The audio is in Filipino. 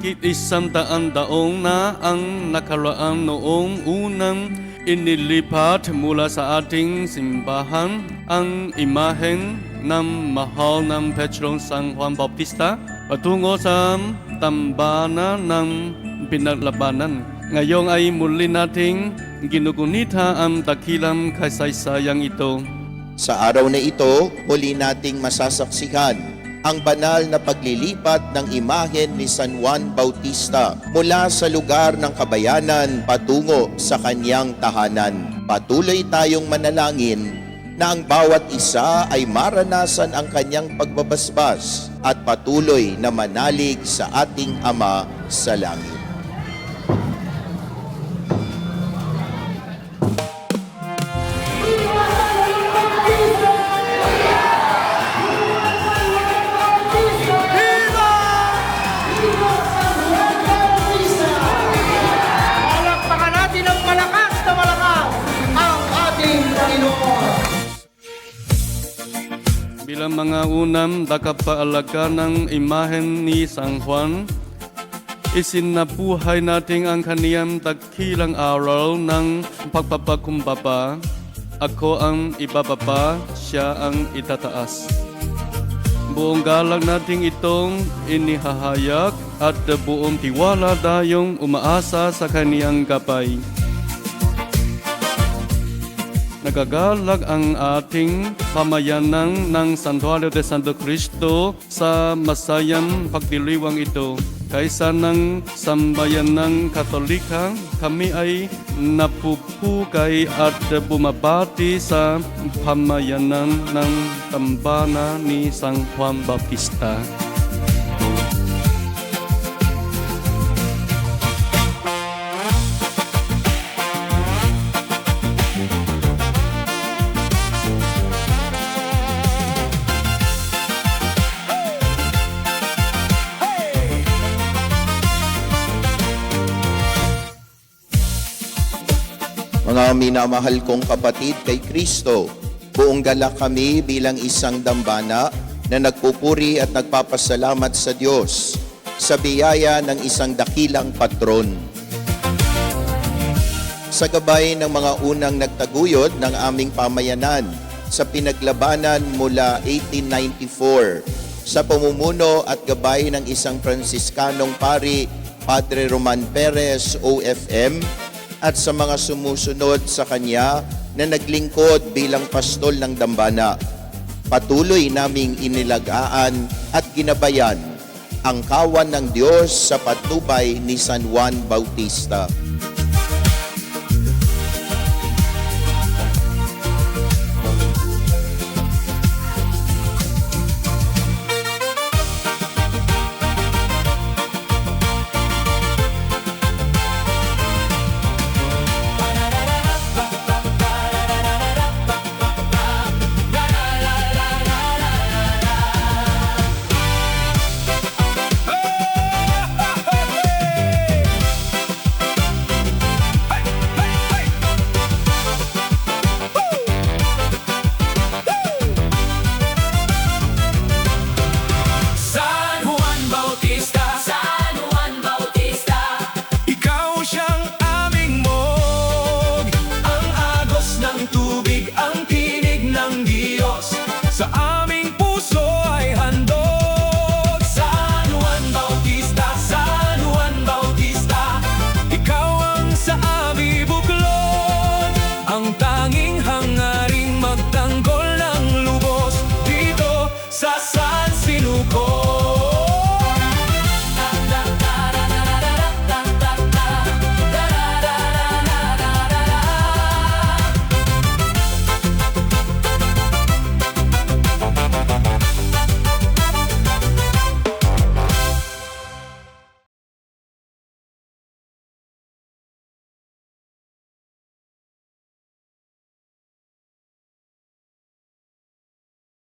Mahigit 100 taong na ang nakaraan noong unang inilipat mula sa ating simbahan ang imahen ng mahal ng Petrong San Juan Bautista patungo sa tambanan ng pinaglabanan. Ngayon ay muli nating ginugunita ang dakilang kasaysayang ito. Sa araw na ito, muli nating masasaksihan ang banal na paglilipat ng imahen ni San Juan Bautista mula sa lugar ng kabayanan patungo sa kanyang tahanan. Patuloy tayong manalangin na ang bawat isa ay maranasan ang kanyang pagbabasbas at patuloy na manalig sa ating Ama sa langit. Palakpakan natin ng malakas na malakas ang ating Panginoon. Bilang mga unang tagapaalaga ng imahen ni San Juan, isinabuhay natin ang kaniyang dakilang aral ng pagpapakumbaba. Ako ang ibababa, siya ang itataas. Buong galang natin itong inihahayag at buong tiwala tayong umaasa sa kaniyang gabay. Nagagalak ang ating pamayanan ng Santuario de Santo Cristo sa masayang pagdiriwang ito. Kaysa ng sambayanang Katolika, kami ay napupugay at bumabati sa pamayanan ng tambana ni San Juan Bautista. Mga minamahal kong kapatid kay Kristo, buong galak kami bilang isang dambana na nagpupuri at nagpapasalamat sa Diyos sa biyaya ng isang dakilang patron. Sa gabay ng mga unang nagtaguyod ng aming pamayanan sa pinaglabanan mula 1894 sa pamumuno at gabay ng isang Fransiskanong pari, Padre Roman Perez, OFM, at sa mga sumusunod sa kanya na naglingkod bilang pastol ng dambana. Patuloy naming inilagaan at ginabayan ang kawan ng Diyos sa patnubay ni San Juan Bautista.